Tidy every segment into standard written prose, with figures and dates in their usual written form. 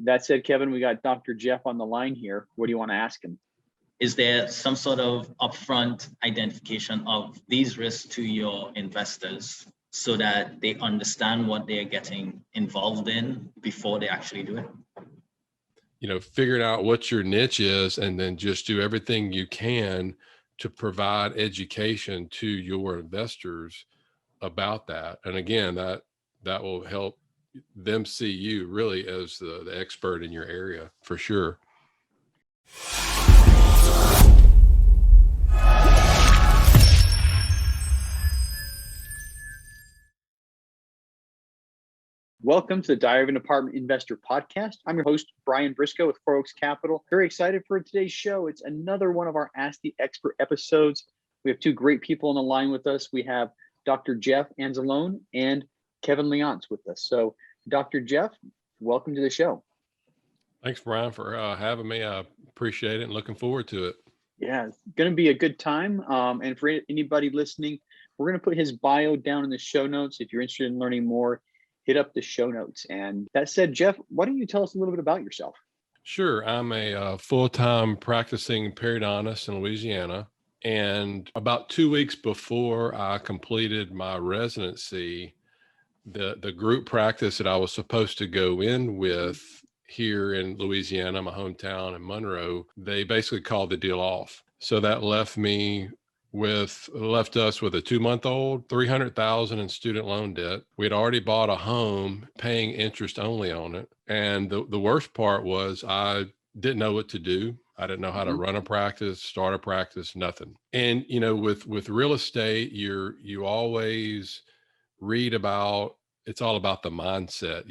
That said, Kevin, we got Dr. Jeff on the line here. What do you want to ask him? Is there some sort of upfront identification of these risks to your investors so that they understand what they're getting involved in before they actually do it? Figuring out what your niche is and then just do everything you can to provide education to your investors about that. And again, that will help them see you really as the expert in your area for sure. Welcome to the Diary of an Apartment Investor podcast. I'm your host, Brian Briscoe with Four Oaks Capital. Very excited for today's show. It's another one of our Ask the Expert episodes. We have two great people on the line with us. We have Dr. Jeff Anzalone and Kevin Leonce with us. So, Dr. Jeff, welcome to the show. Thanks, Brian, for having me. I appreciate it and looking forward to it. Yeah, it's going to be a good time. And for anybody listening, we're going to put his bio down in the show notes. If you're interested in learning more, hit up the show notes. And that said, Jeff, why don't you tell us a little bit about yourself? Sure. I'm a full-time practicing periodontist in Louisiana. And about 2 weeks before I completed my residency, the group practice that I was supposed to go in with here in Louisiana, my hometown in Monroe, they basically called the deal off. So that left us with a 2-month-old, $300,000 in student loan debt. We had already bought a home paying interest only on it. And the worst part was I didn't know what to do. I didn't know how to run a practice, start a practice, nothing. And, with real estate, you always read about, it's all about the mindset,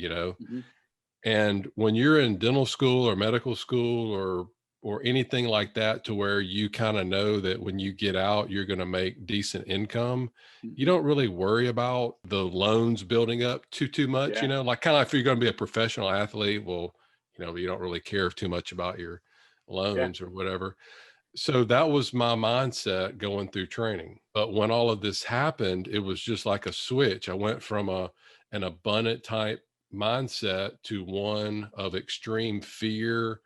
And when you're in dental school or medical school or anything like that, to where you kind of know that when you get out, you're going to make decent income, you don't really worry about the loans building up too much, like kind of if you're going to be a professional athlete, well, you don't really care too much about your loans or whatever. So that was my mindset going through training. But when all of this happened, it was just like a switch. I went from an abundant type mindset to one of extreme fear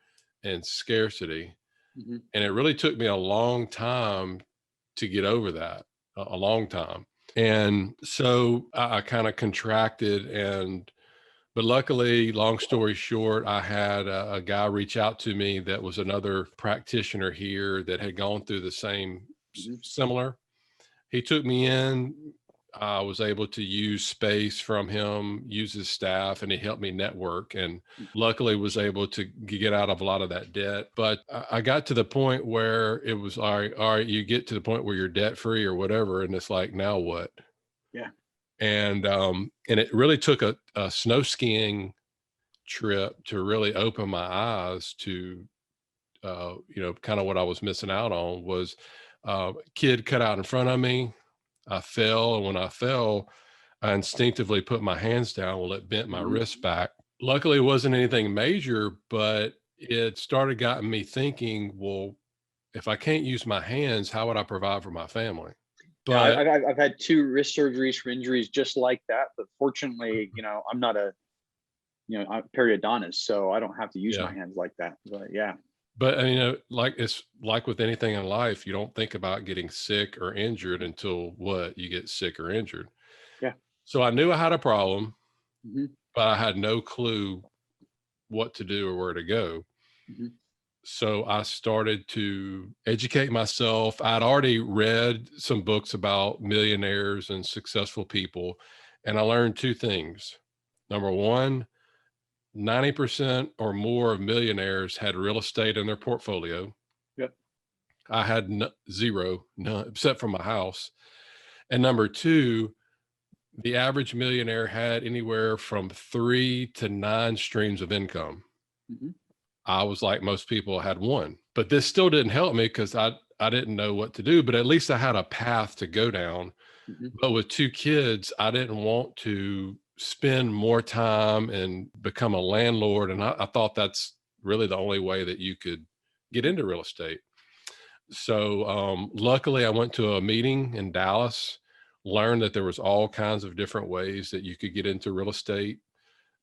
and scarcity. And it really took me a long time to get over that, a long time. And so I kind of contracted but luckily, long story short, I had a guy reach out to me that was another practitioner here that had gone through the same similar. He took me in. I was able to use space from him, use his staff, and he helped me network, and luckily was able to get out of a lot of that debt. But I got to the point where it was all right, you get to the point where you're debt free or whatever. And it's like, now what? Yeah. And it really took a snow skiing trip to really open my eyes to, kind of what I was missing out on was a kid cut out in front of me. I fell, and when I fell, I instinctively put my hands down. Well, it bent my wrist back. Luckily, it wasn't anything major, but it started getting me thinking, well, if I can't use my hands, how would I provide for my family? But I've had 2 wrist surgeries for injuries just like that. But fortunately, I'm not I'm a periodontist, so I don't have to use my hands like that. But yeah. But it's like with anything in life, you don't think about getting sick or injured until you get sick or injured. Yeah. So I knew I had a problem, but I had no clue what to do or where to go. So I started to educate myself. I'd already read some books about millionaires and successful people, and I learned 2 things. Number one, 90% or more of millionaires had real estate in their portfolio. Yep. I had zero, none, except for my house. And number 2, the average millionaire had anywhere from 3 to 9 streams of income. I was like most people, had 1, but this still didn't help me because I didn't know what to do, but at least I had a path to go down. But with 2 kids, I didn't want to spend more time and become a landlord. And I thought that's really the only way that you could get into real estate. So luckily I went to a meeting in Dallas, learned that there was all kinds of different ways that you could get into real estate.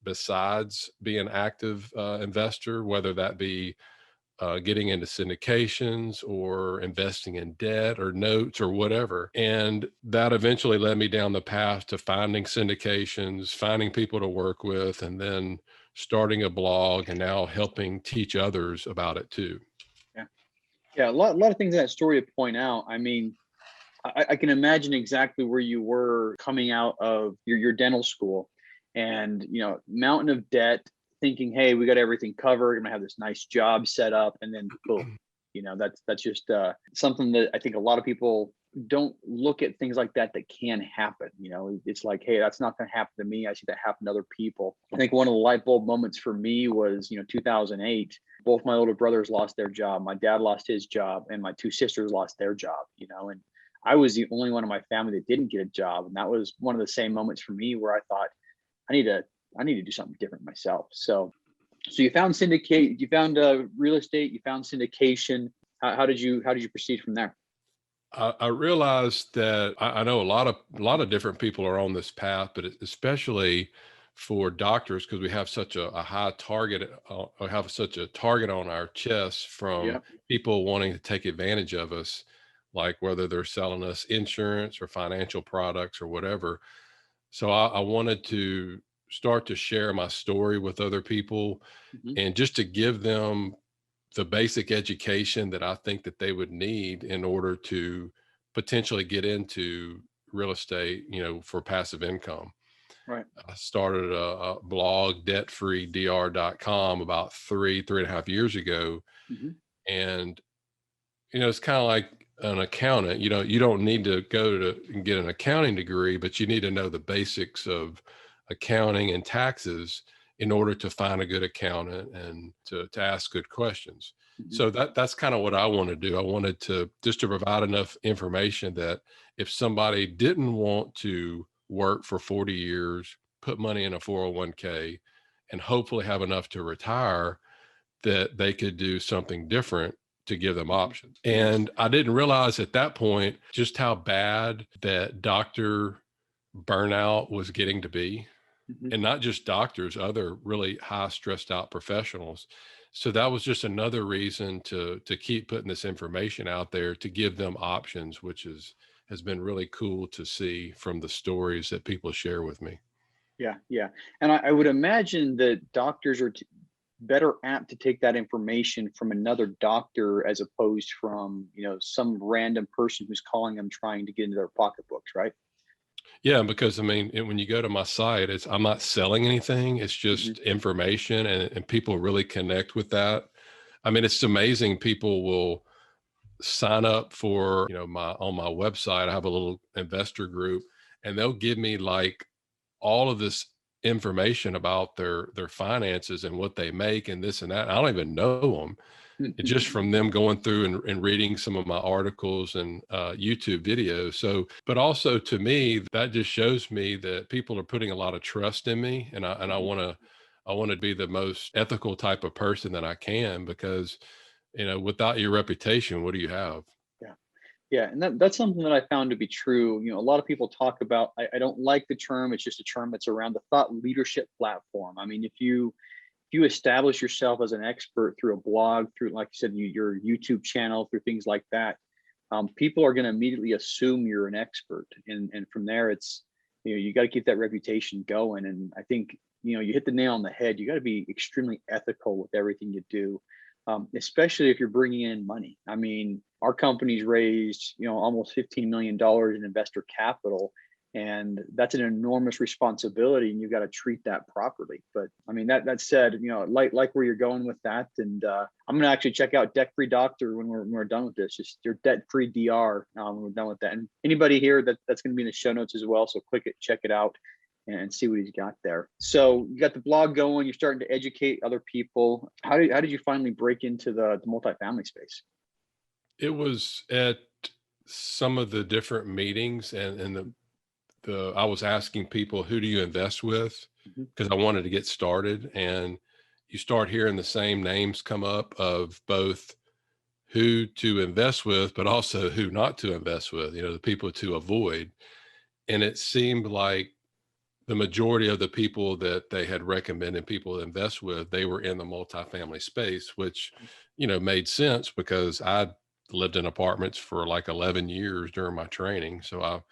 besides being an active investor, whether that be getting into syndications or investing in debt or notes or whatever. And that eventually led me down the path to finding syndications, finding people to work with, and then starting a blog and now helping teach others about it too. Yeah. Yeah. A lot of things in that story to point out. I mean, I can imagine exactly where you were coming out of your dental school and, mountain of debt, thinking, hey, we got everything covered. I'm gonna have this nice job set up, and then boom, that's just something that I think a lot of people don't look at things like that can happen. It's like, hey, that's not gonna happen to me. I see that happen to other people. I think one of the light bulb moments for me was, 2008. Both my older brothers lost their job. My dad lost his job, and my two sisters lost their job. And I was the only one in my family that didn't get a job, and that was one of the same moments for me where I thought, I need to do something different myself. So you found real estate, you found syndication. How did you proceed from there? I realized that I know a lot of different people are on this path, but especially for doctors, because we have such a high target, or have such a target on our chests from people wanting to take advantage of us, like whether they're selling us insurance or financial products or whatever. So I wanted to start to share my story with other people, and just to give them the basic education that I think that they would need in order to potentially get into real estate, for passive income. Right. I started a blog, debtfreedr.com, about three and a half years ago. And, it's kind of like an accountant. You don't need to go to and get an accounting degree, but you need to know the basics of accounting and taxes in order to find a good accountant and to ask good questions. So that's kind of what I want to do. I wanted to provide enough information that if somebody didn't want to work for 40 years, put money in a 401k, and hopefully have enough to retire, that they could do something different to give them options. And I didn't realize at that point just how bad that doctor burnout was getting to be. And not just doctors, other really high stressed out professionals. So that was just another reason to keep putting this information out there, to give them options, which has been really cool to see from the stories that people share with me. Yeah. Yeah. And I would imagine that doctors are better apt to take that information from another doctor as opposed from, some random person who's calling them trying to get into their pocketbooks, right? Yeah, because when you go to my site, I'm not selling anything. It's just information, and people really connect with that. It's amazing. People will sign up for, on my website. I have a little investor group, and they'll give me like all of this information about their finances and what they make and this and that. I don't even know them. It's just from them going through and reading some of my articles and YouTube videos. So, but also to me, that just shows me that people are putting a lot of trust in me, and I want to be the most ethical type of person that I can, because without your reputation, what do you have? Yeah. Yeah. And that's something that I found to be true. A lot of people talk about, I don't like the term. It's just a term that's around the thought leadership platform. If you establish yourself as an expert through a blog, through, like you said, your YouTube channel, through things like that, people are going to immediately assume you're an expert. And from there, it's, you got to keep that reputation going. And I think, you hit the nail on the head. You got to be extremely ethical with everything you do, especially if you're bringing in money. Our company's raised, almost $15 million in investor capital. And that's an enormous responsibility, and you've got to treat that properly. But that said, like where you're going with that, and I'm gonna actually check out Debt Free Doctor when we're done with this. Just your Debt Free DR when we're done with that. And anybody here that's gonna be in the show notes as well. So click it, check it out, and see what he's got there. So you got the blog going. You're starting to educate other people. How did you finally break into the multifamily space? It was at some of the different meetings, and I was asking people, who do you invest with? Because I wanted to get started, and you start hearing the same names come up of both who to invest with, but also who not to invest with, the people to avoid. And it seemed like the majority of the people that they had recommended people to invest with, they were in the multifamily space, which, made sense because I lived in apartments for like 11 years during my training. So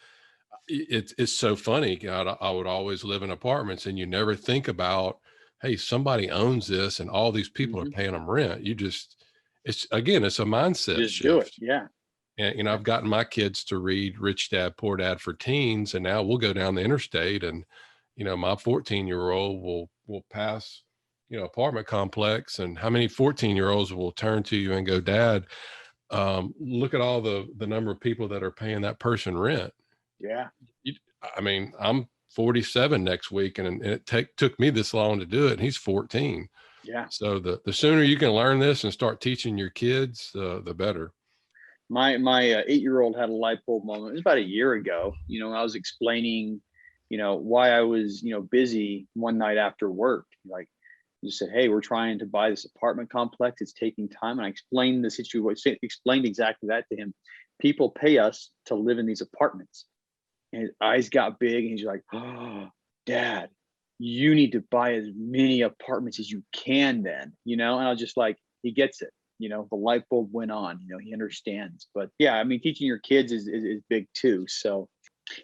it's so funny. God, I would always live in apartments, and you never think about, hey, somebody owns this and all these people are paying them rent. It's a mindset Just do it. shift. Yeah. And, I've gotten my kids to read Rich Dad, Poor Dad for teens. And now we'll go down the interstate and, my 14-year-old will pass, apartment complex, and how many 14-year-olds will turn to you and go, Dad, look at all the number of people that are paying that person rent. Yeah. I'm 47 next week, and it took me this long to do it. And he's 14. Yeah. So the sooner you can learn this and start teaching your kids, the better. My 8-year-old had a light bulb moment. It was about a year ago. I was explaining, why I was, busy one night after work. Like, just said, hey, we're trying to buy this apartment complex. It's taking time. And I explained the situation, explained exactly that to him. People pay us to live in these apartments. And his eyes got big, and he's like, oh, Dad, you need to buy as many apartments as you can then, and I was just like, he gets it. The light bulb went on, he understands. But yeah, teaching your kids is big too. So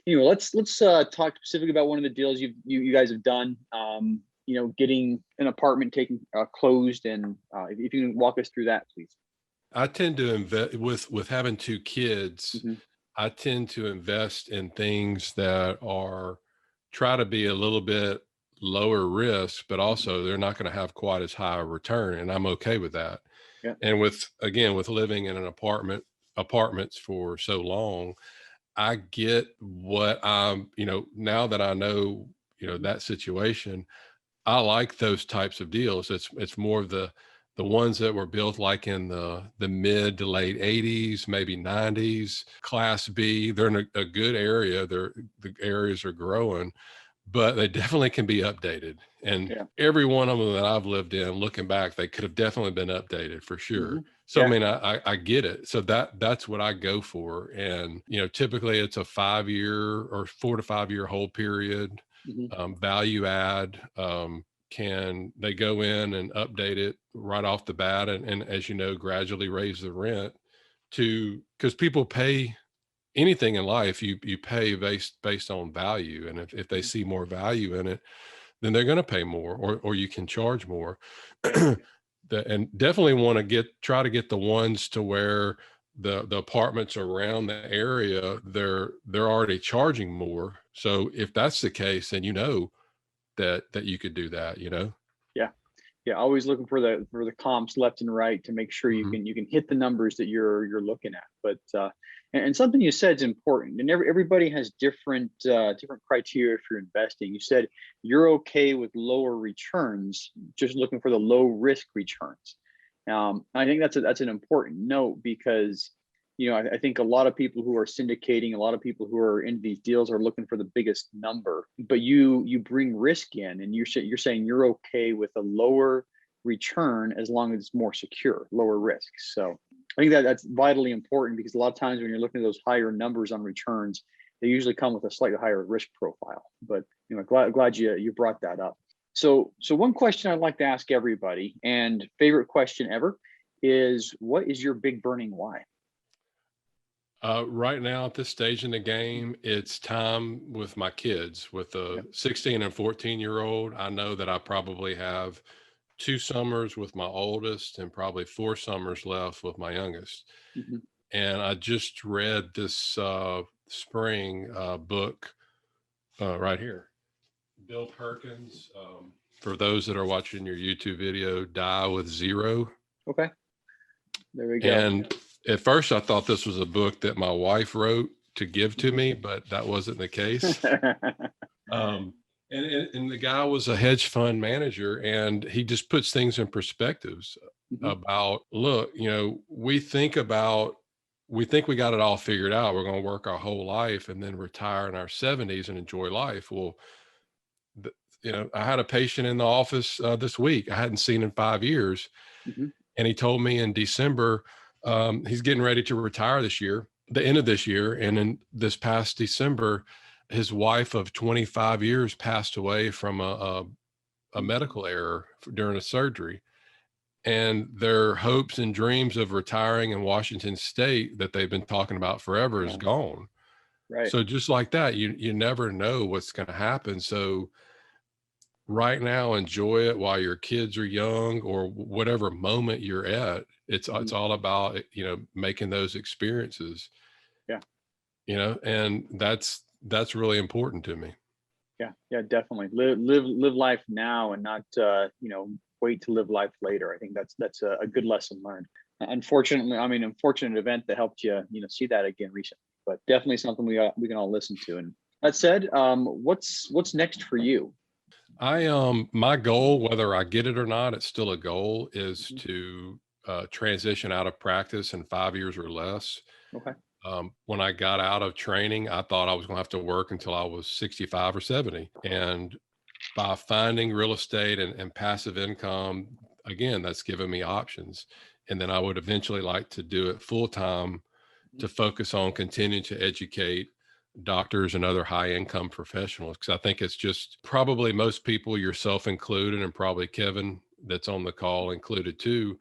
anyway, let's talk specifically about one of the deals you guys have done. Getting an apartment taken closed, and if you can walk us through that, please. I tend to invest with having two kids. Mm-hmm. I tend to invest in things that try to be a little bit lower risk, but also they're not going to have quite as high a return. And I'm okay with that. Yeah. And with living in an apartments for so long, I get what now that I know, that situation, I like those types of deals. It's more of the ones that were built like in the mid to late 80s, maybe 90s, Class B. They're in a good area. The areas are growing, but they definitely can be updated. And every one of them that I've lived in, looking back, they could have definitely been updated for sure. Mm-hmm. So, I get it. So that's what I go for. And, typically it's a 5-year or 4 to 5 year hold period, value add. Can they go in and update it right off the bat and as gradually raise the rent because people pay anything in life, you pay based on value. And if they see more value in it, then they're going to pay more, or you can charge more. And definitely want to try to get the ones to where the apartments around the area, they're already charging more. So if that's the case, then that you could do that, Yeah, always looking for the comps left and right to make sure you can hit the numbers that you're looking at. But and something you said is important, and everybody has different criteria for investing. You said you're okay with lower returns, just looking for the low risk returns. I think that's an important note because I think a lot of people who are syndicating, a lot of people who are in these deals are looking for the biggest number, but you bring risk in, and you're saying you're okay with a lower return as long as it's more secure, lower risk. So I think that's vitally important because a lot of times when you're looking at those higher numbers on returns, they usually come with a slightly higher risk profile. But glad you brought that up. So one question I'd like to ask everybody, and favorite question ever, is what is your big burning why? Right now at this stage in the game, it's time with my kids. With a 16 and 14-year-old, I know that I probably have 2 summers with my oldest and probably 4 summers left with my youngest. And I just read this spring book right here, Bill Perkins. For those that are watching your YouTube video, Die with Zero. Okay, there we go. And at first I thought this was a book that my wife wrote to give to me, but that wasn't the case. And the guy was a hedge fund manager, and he just puts things in perspectives about, look, we think we got it all figured out. We're going to work our whole life and then retire in our 70s and enjoy life. Well, I had a patient in the office this week I hadn't seen in 5 years. And he told me in December, he's getting ready to retire this year, the end of this year. And in this past December, his wife of 25 years passed away from a medical error during a surgery. And their hopes and dreams of retiring in Washington State that they've been talking about forever is gone. Right. So just like that, you never know what's going to happen. So right now, enjoy it while your kids are young, or whatever moment you're at. It's all about, making those experiences. Yeah. And that's really important to me. Yeah, definitely. Live life now and not wait to live life later. I think that's a good lesson learned. Unfortunately, unfortunate event that helped you see that again recently, but definitely something we can all listen to. And that said, what's next for you? My goal, whether I get it or not, it's still a goal, is to transition out of practice in 5 years or less. Okay. When I got out of training, I thought I was going to have to work until I was 65 or 70. And by finding real estate and passive income, again, that's given me options. And then I would eventually like to do it full time to focus on continuing to educate doctors and other high income professionals. Because I think it's just probably most people, yourself included, and probably Kevin that's on the call included too,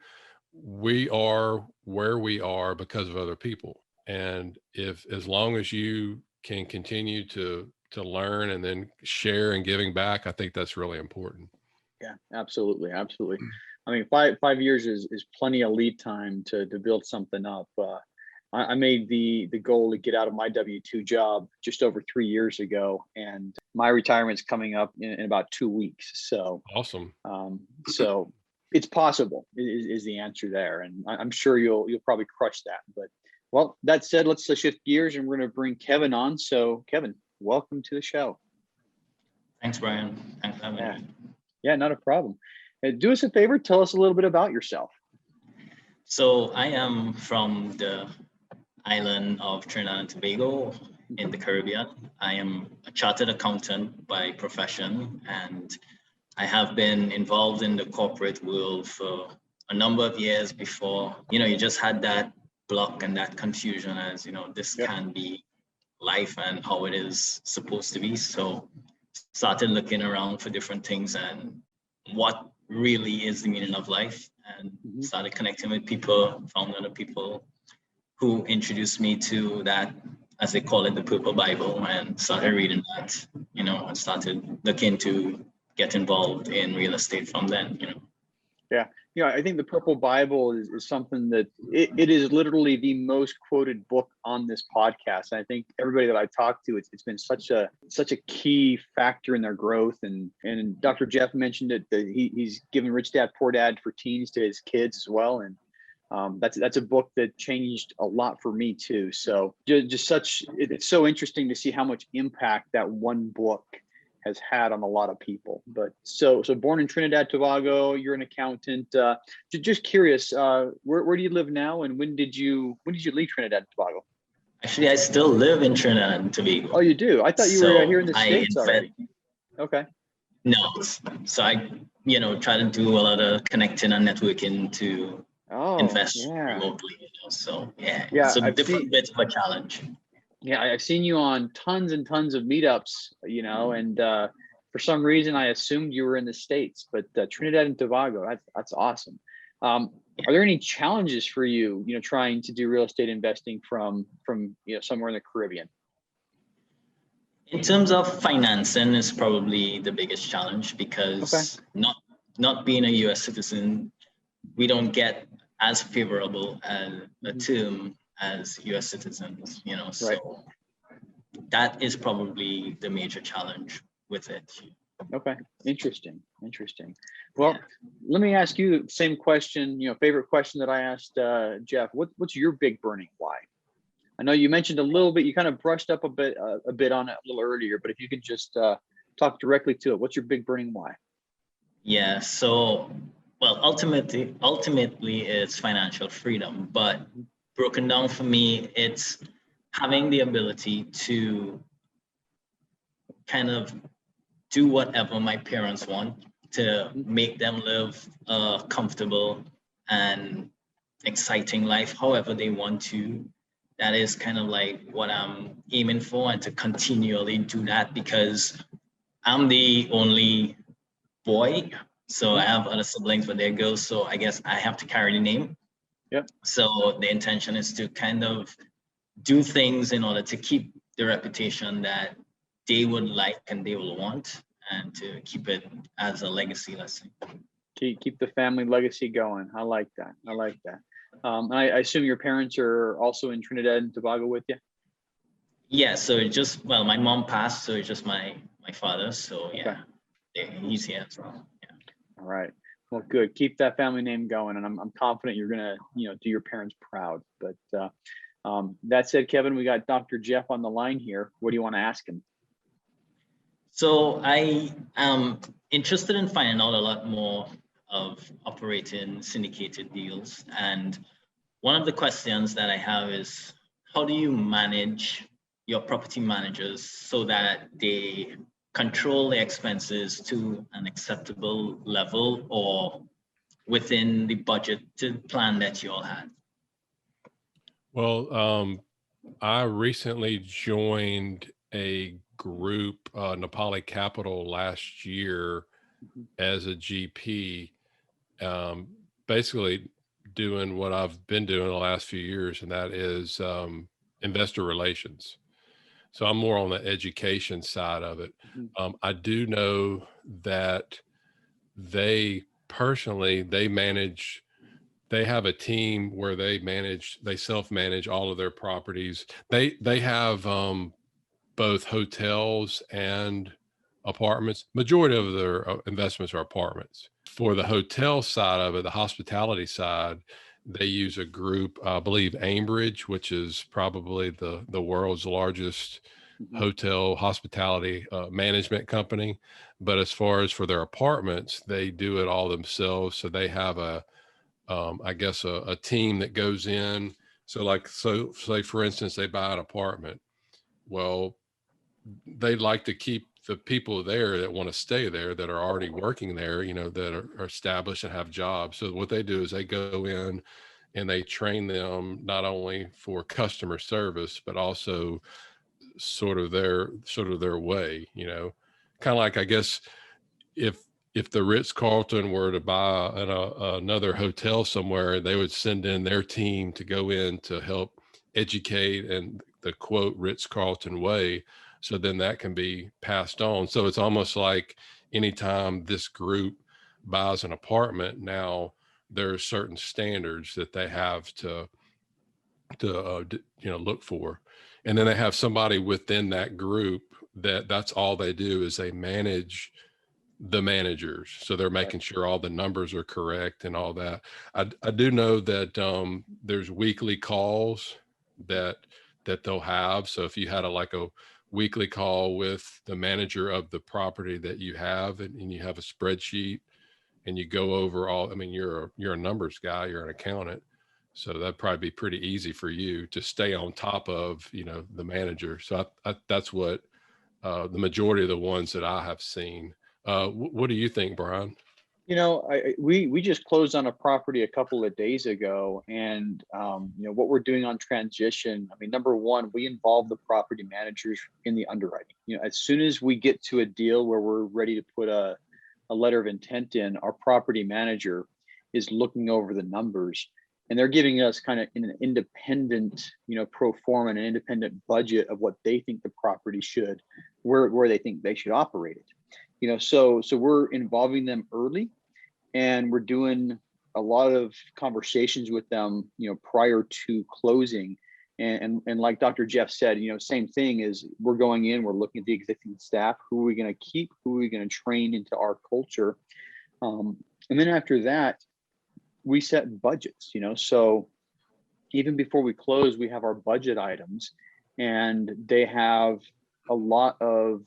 we are where we are because of other people. And as long as you can continue to learn and then share and giving back, I think that's really important. Yeah, absolutely. Absolutely. 5 years is plenty of lead time to build something up. I made the goal to get out of my W-2 job just over 3 years ago, and my retirement's coming up in about 2 weeks. So awesome. So it's possible is the answer there, and I'm sure you'll probably crush that. But well, that said, let's shift gears, and we're going to bring Kevin on. So Kevin, welcome to the show. Thanks, Brian. Thanks for having me. Yeah, not a problem. Do us a favor, tell us a little bit about yourself. So I am from the island of Trinidad and Tobago in the Caribbean. I am a chartered accountant by profession, and I have been involved in the corporate world for a number of years before, you just had that block and that confusion as, this can be life and how it is supposed to be. So started looking around for different things and what really is the meaning of life, and started connecting with people, found other people who introduced me to that, as they call it, the Purple Bible, and started reading that, and started looking to get involved in real estate from then, Yeah, I think the Purple Bible is something that it is literally the most quoted book on this podcast. I think everybody that I talked to, it's been such a key factor in their growth. And Dr. Jeff mentioned it, that he's given Rich Dad Poor Dad for teens to his kids as well. And that's a book that changed a lot for me too. So it's so interesting to see how much impact that one book has had on a lot of people. But so born in Trinidad Tobago, you're an accountant. Just curious, where do you live now, and when did you leave Trinidad Tobago? Actually, I still live in Trinidad and Tobago. Oh, you do? I thought you were here in the States already. Okay. No, so I try to do a lot of connecting and networking to invest remotely. So so different bits of a challenge. Yeah, I've seen you on tons and tons of meetups, and for some reason I assumed you were in the States, but Trinidad and Tobago, that's awesome. Are there any challenges for you, trying to do real estate investing from somewhere in the Caribbean? In terms of financing is probably the biggest challenge, because not being a U.S. citizen, we don't get as favorable a term as U.S. citizens, so that is probably the major challenge with it. Okay, interesting. Well, let me ask you the same question, favorite question that I asked Jeff. What's your big burning why? I know you mentioned a little bit, you kind of brushed up a bit on it a little earlier, but if you could just talk directly to it, what's your big burning why? Yeah, so well, ultimately it's financial freedom, but broken down for me, it's having the ability to kind of do whatever my parents want to make them live a comfortable and exciting life however they want to, that is kind of like what I'm aiming for, and to continually do that, because I'm the only boy. So I have other siblings, but they're girls. So I guess I have to carry the name. Yep. So the intention is to kind of do things in order to keep the reputation that they would like and they will want, and to keep it as a legacy, let's say. Keep the family legacy going. I like that. I like that. I assume your parents are also in Trinidad and Tobago with you? Yeah, so it just, well, my mom passed, so it's just my father. So yeah, he's here as well. Yeah. All right. Well, good. Keep that family name going, and I'm confident you're gonna do your parents proud. But that said, Kevin, we got Dr. Jeff on the line here. What do you want to ask him? So I am interested in finding out a lot more of operating syndicated deals, and one of the questions that I have is, how do you manage your property managers so that they control the expenses to an acceptable level, or within the budget plan that you all had? Well, I recently joined a group, Nepali Capital, last year as a GP, basically doing what I've been doing the last few years, and that is investor relations. So I'm more on the education side of it. I do know that they have a team where they self-manage all of their properties. They have both hotels and apartments. Majority of their investments are apartments. For the hotel side of it, the hospitality side, they use a group, I believe Aimbridge, which is probably the world's largest hotel hospitality management company. But as far as for their apartments, they do it all themselves. So they have I guess a team that goes in. So say for instance, they buy an apartment. Well, they'd like to keep the people there that want to stay there, that are already working there, that are established and have jobs. So what they do is they go in and they train them not only for customer service, but also sort of their way, kind of like, I guess, if the Ritz-Carlton were to buy another hotel somewhere, they would send in their team to go in to help educate and the quote Ritz-Carlton way. So then that can be passed on. So it's almost like anytime this group buys an apartment, now there are certain standards that they have to look for. And then they have somebody within that group that's all they do is they manage the managers. So they're making sure all the numbers are correct and all that. I do know that there's weekly calls that they'll have. So if you had a weekly call with the manager of the property that you have, and you have a spreadsheet and you go over all, I mean, you're a numbers guy, you're an accountant. So that'd probably be pretty easy for you to stay on top of, the manager. So that's what the majority of the ones that I have seen. What do you think, Brian? We just closed on a property a couple of days ago, and what we're doing on transition. I mean, number one, we involve the property managers in the underwriting. As soon as we get to a deal where we're ready to put a letter of intent in, our property manager is looking over the numbers, and they're giving us kind of an independent, pro forma, an independent budget of what they think the property should, where they think they should operate it. So we're involving them early, and we're doing a lot of conversations with them, prior to closing. And like Dr. Jeff said, same thing is we're going in, we're looking at the existing staff, who are we going to keep, who are we going to train into our culture. And then after that, we set budgets, so even before we close, we have our budget items, and they have a lot of,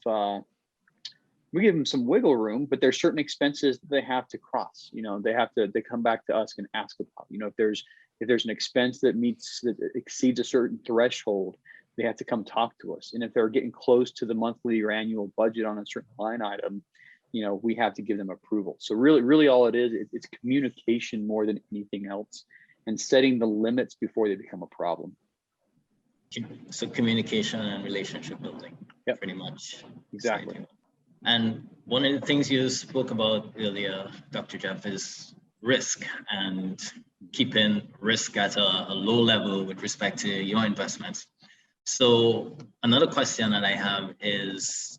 we give them some wiggle room, but there's certain expenses that they have to cross. They come back to us and ask about, if there's an expense that exceeds a certain threshold, they have to come talk to us. And if they're getting close to the monthly or annual budget on a certain line item, we have to give them approval. So really all it is, it's communication more than anything else, and setting the limits before they become a problem. So communication and relationship building, Yep. pretty much. Exactly. And one of the things you spoke about earlier, Dr. Jeff, is risk and keeping risk at a low level with respect to your investments. So another question that I have is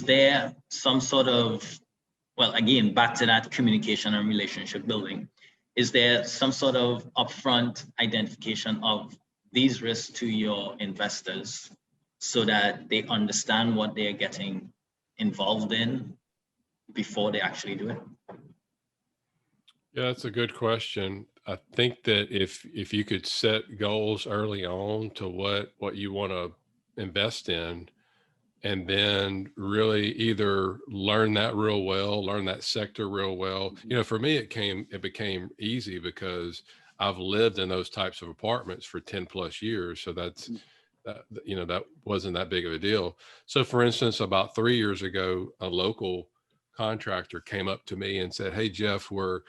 there some sort of, well, again, back to that communication and relationship building, is there some sort of upfront identification of these risks to your investors so that they understand what they're getting involved in before they actually do it? Yeah, that's a good question. I think that if you could set goals early on to what you want to invest in, and then really either learn that real well, learn that sector real well. For me, it became easy because I've lived in those types of apartments for 10 plus years. So that wasn't that big of a deal. So for instance, about 3 years ago, a local contractor came up to me and said, "Hey, Jeff, we're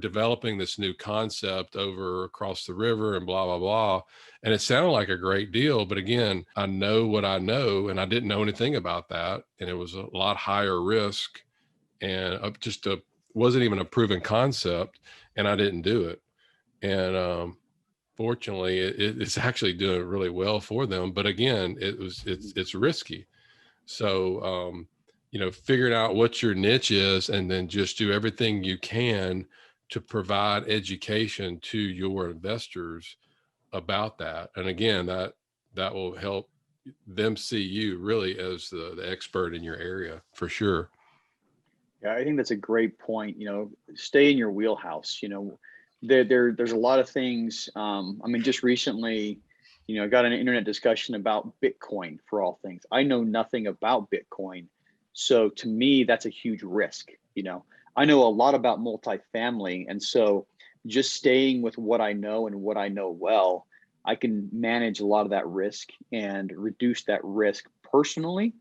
developing this new concept over across the river and blah, blah, blah." And it sounded like a great deal. But again, I know what I know, and I didn't know anything about that. And it was a lot higher risk and wasn't even a proven concept. And I didn't do it. And fortunately, it's actually doing really well for them. But again, it's risky. So, figuring out what your niche is and then just do everything you can to provide education to your investors about that. And again, that will help them see you really as the expert in your area for sure. Yeah, I think that's a great point. Stay in your wheelhouse. There's a lot of things. Just recently, I got an internet discussion about Bitcoin for all things. I know nothing about Bitcoin. So to me, that's a huge risk. I know a lot about multifamily. And so just staying with what I know and what I know well, I can manage a lot of that risk and reduce that risk personally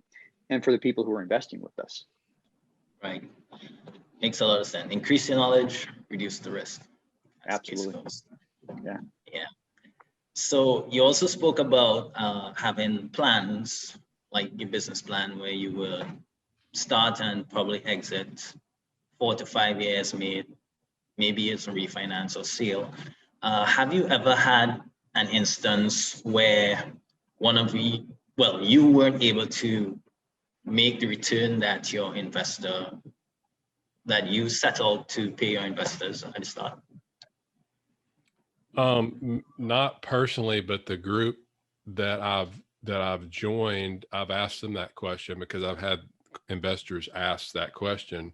and for the people who are investing with us. Right. Makes a lot of sense. Increase your knowledge, reduce the risk. Absolutely. Yeah. Yeah. So you also spoke about having plans, like your business plan, where you will start and probably exit 4 to 5 years, maybe it's a refinance or sale. Have you ever had an instance where you weren't able to make the return that you settled to pay your investors at the start? Not personally, but the group that I've joined, I've asked them that question because I've had investors ask that question,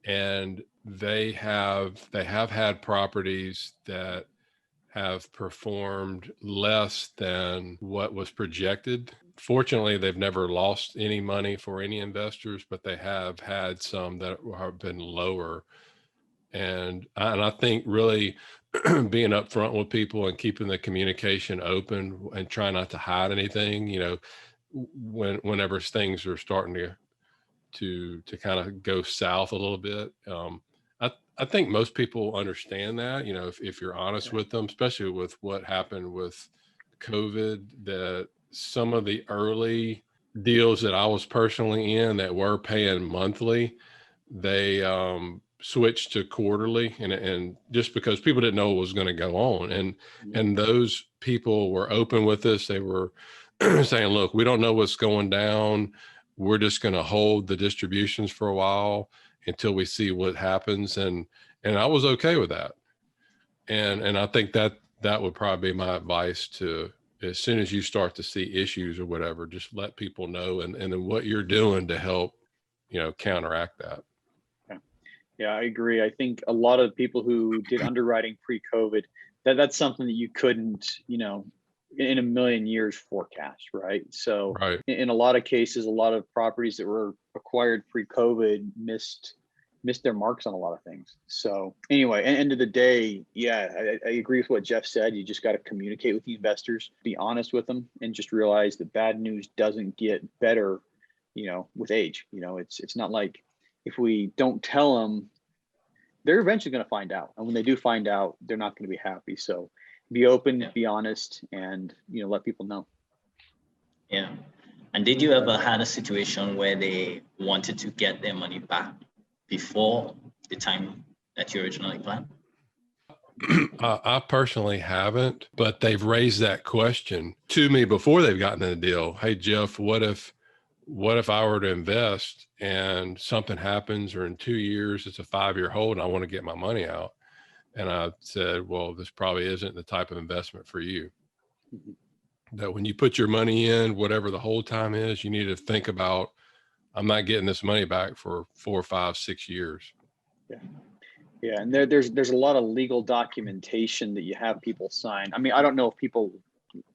and they have had properties that have performed less than what was projected. Fortunately, they've never lost any money for any investors, but they have had some that have been lower. And I think really being upfront with people and keeping the communication open and trying not to hide anything, whenever things are starting to kind of go south a little bit. I think most people understand that, if you're honest with them, especially with what happened with COVID, that some of the early deals that I was personally in that were paying monthly, they switched to quarterly, and just because people didn't know what was going to go on, and those people were open with us. They were saying, "Look, we don't know what's going down. We're just going to hold the distributions for a while until we see what happens." And I was okay with that. And I think that would probably be my advice to, as soon as you start to see issues or whatever, just let people know and then what you're doing to help, counteract that. Yeah, I agree. I think a lot of people who did underwriting pre-COVID, that's something that you couldn't, in a million years forecast, right? So Right. in a lot of cases, a lot of properties that were acquired pre-COVID missed their marks on a lot of things. So anyway, end of the day, yeah, I agree with what Jeff said. You just got to communicate with the investors, be honest with them, and just realize that bad news doesn't get better, with age. It's not like if we don't tell them, they're eventually going to find out. And when they do find out, they're not going to be happy. So be open, be honest, and let people know. Yeah. And did you ever had a situation where they wanted to get their money back before the time that you originally planned? I personally haven't, but they've raised that question to me before they've gotten in the deal. Hey, Jeff, what if I were to invest and something happens, or in 2 years, it's a 5-year hold and I want to get my money out? And I said, well, this probably isn't the type of investment for you. Mm-hmm. That when you put your money in, whatever the hold time is, you need to think about, I'm not getting this money back for 4, 5, 6 years. Yeah. Yeah. And there's a lot of legal documentation that you have people sign. I mean, I don't know if people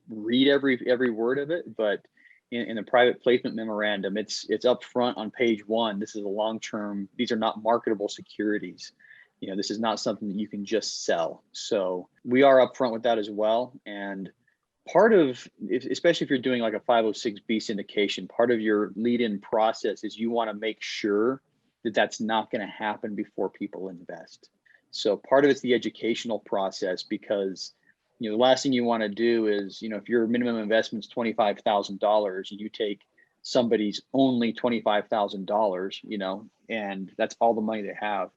read every word of it, but in the private placement memorandum, it's up front on page 1. This is a long-term, these are not marketable securities. This is not something that you can just sell. So we are upfront with that as well. And part of, especially if you're doing like a 506B syndication, part of your lead-in process is you want to make sure that that's not going to happen before people invest. So part of it's the educational process, because the last thing you want to do is, if your minimum investment is $25,000 and you take somebody's only $25,000, and that's all the money they have,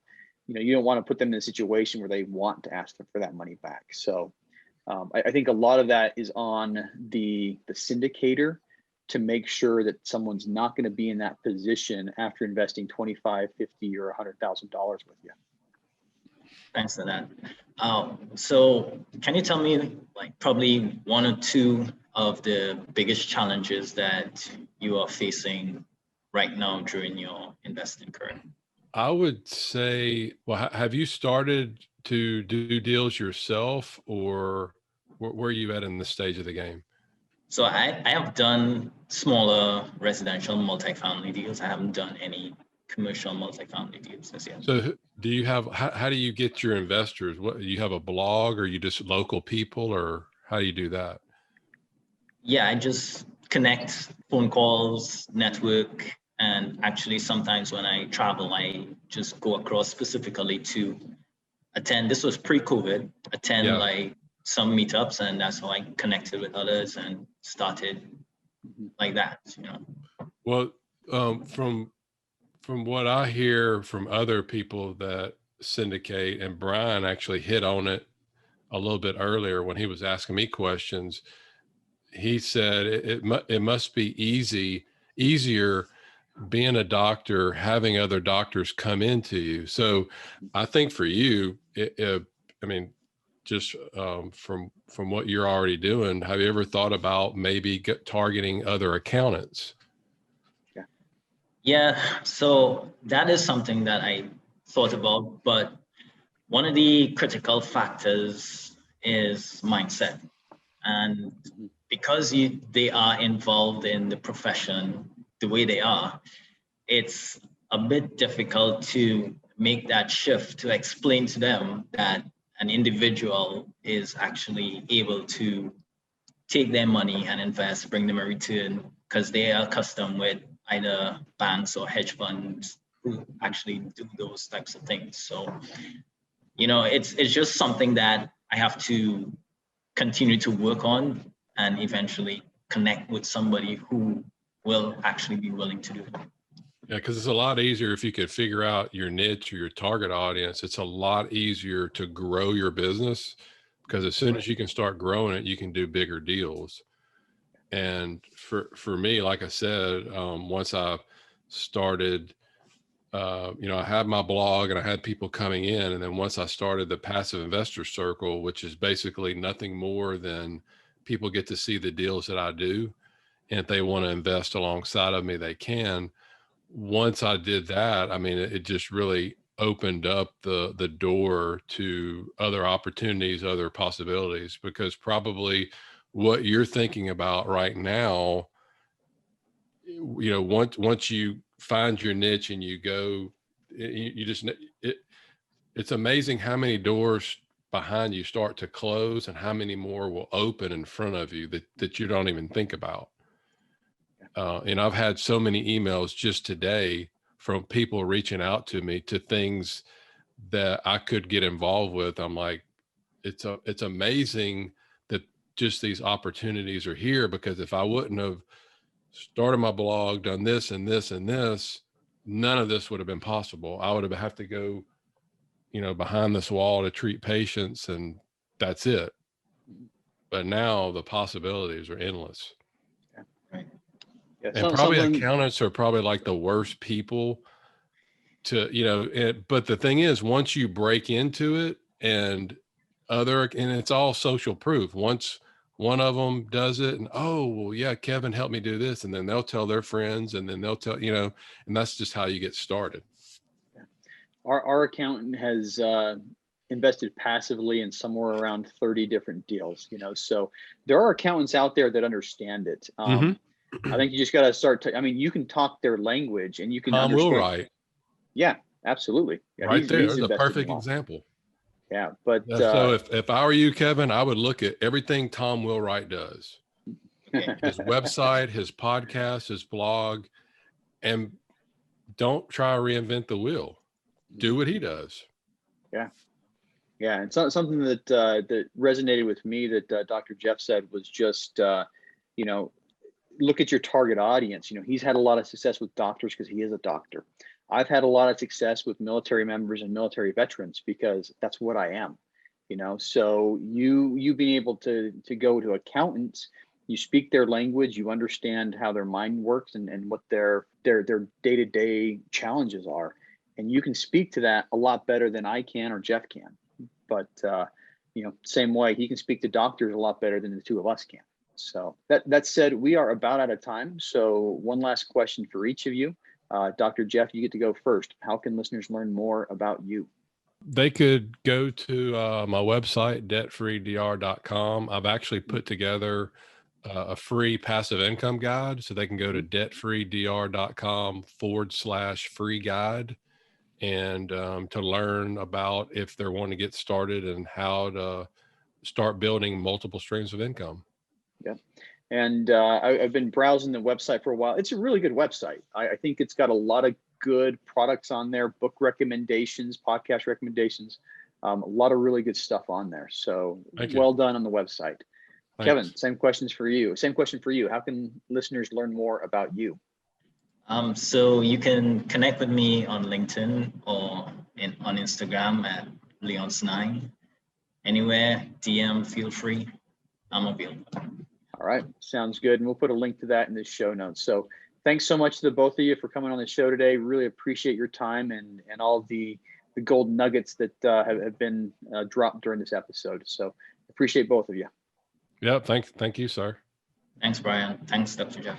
you don't want to put them in a situation where they want to ask them for that money back. So I think a lot of that is on the syndicator to make sure that someone's not going to be in that position after investing $25,000, $50,000, or $100,000 with you. Thanks for that. So can you tell me, like, probably 1 or 2 of the biggest challenges that you are facing right now during your investing career? I would say, well, have you started to do deals yourself, or where are you at in this stage of the game? So I have done smaller residential multifamily deals. I haven't done any commercial multifamily deals as yet. So do you have, how do you get your investors? What, you have a blog, or you just local people, or how do you do that? Yeah, I just connect, phone calls, network, and actually sometimes when I travel, I just go across specifically to attend. This was pre-COVID, attend like some meetups, and that's how I connected with others and started like that, Well, from what I hear from other people that syndicate, and Brian actually hit on it a little bit earlier when he was asking me questions, he said it must be easier being a doctor, having other doctors come into you. So I think for you, I mean, just from what you're already doing, have you ever thought about maybe targeting other accountants? Yeah, so that is something that I thought about, but one of the critical factors is mindset. And because they are involved in the profession the way they are, it's a bit difficult to make that shift, to explain to them that an individual is actually able to take their money and invest, bring them a return, because they are accustomed with either banks or hedge funds who actually do those types of things. So, it's just something that I have to continue to work on and eventually connect with somebody who will actually be willing to do it. Yeah, because it's a lot easier if you could figure out your niche or your target audience. It's a lot easier to grow your business, because as soon as you can start growing it, you can do bigger deals. And for me, like I said, once I started, I had my blog and I had people coming in. And then once I started the Passive Investor Circle, which is basically nothing more than people get to see the deals that I do. And if they want to invest alongside of me, they can. Once I did that, I mean, it just really opened up the door to other opportunities, other possibilities, because probably what you're thinking about right now, once you find your niche and you go, it's amazing how many doors behind you start to close and how many more will open in front of you that you don't even think about. And I've had so many emails just today from people reaching out to me to things that I could get involved with. I'm like, it's amazing that just these opportunities are here, because if I wouldn't have started my blog, done this and this and this, none of this would have been possible. I would have to go, behind this wall to treat patients, and that's it. But now the possibilities are endless. Right. Yeah, And probably accountants are probably like the worst people to, but the thing is, once you break into it and it's all social proof. Once one of them does it and, oh, well, yeah, Kevin helped me do this. And then they'll tell their friends, and then they'll tell, and that's just how you get started. Our accountant has invested passively in somewhere around 30 different deals, so there are accountants out there that understand it. I think you just got to start. You can talk their language, and you can Tom understand. Wheelwright. Yeah, absolutely. Yeah, right there's a invested perfect in example. Yeah, but so if I were you, Kevin, I would look at everything Tom Wheelwright does, his website, his podcast, his blog, and don't try to reinvent the wheel. Do what he does. Yeah, and something that that resonated with me that Dr. Jeff said was just look at your target audience. He's had a lot of success with doctors because he is a doctor. I've had a lot of success with military members and military veterans because that's what I am. So you being able to go to accountants, you speak their language, you understand how their mind works and what their day-to-day challenges are, and you can speak to that a lot better than I can or Jeff can. But same way, he can speak to doctors a lot better than the two of us can. So that said, we are about out of time. So one last question for each of you. Dr. Jeff, you get to go first. How can listeners learn more about you? They could go to my website, debtfreedr.com. I've actually put together a free passive income guide, so they can go to debtfreedr.com/free guide, and to learn about if they're wanting to get started and how to start building multiple streams of income. Yeah. And I've been browsing the website for a while. It's a really good website. I think it's got a lot of good products on there, book recommendations, podcast recommendations, a lot of really good stuff on there. So well done on the website. Thanks. Kevin, same question for you. How can listeners learn more about you? So you can connect with me on LinkedIn or on Instagram at Leonce9. Anywhere, DM, feel free. I'm available. All right, sounds good. And we'll put a link to that in the show notes. So thanks so much to the both of you for coming on the show today. Really appreciate your time and all the gold nuggets that have been dropped during this episode. So appreciate both of you. Yeah, thank you, sir. Thanks, Brian. Thanks, Dr. Jeff.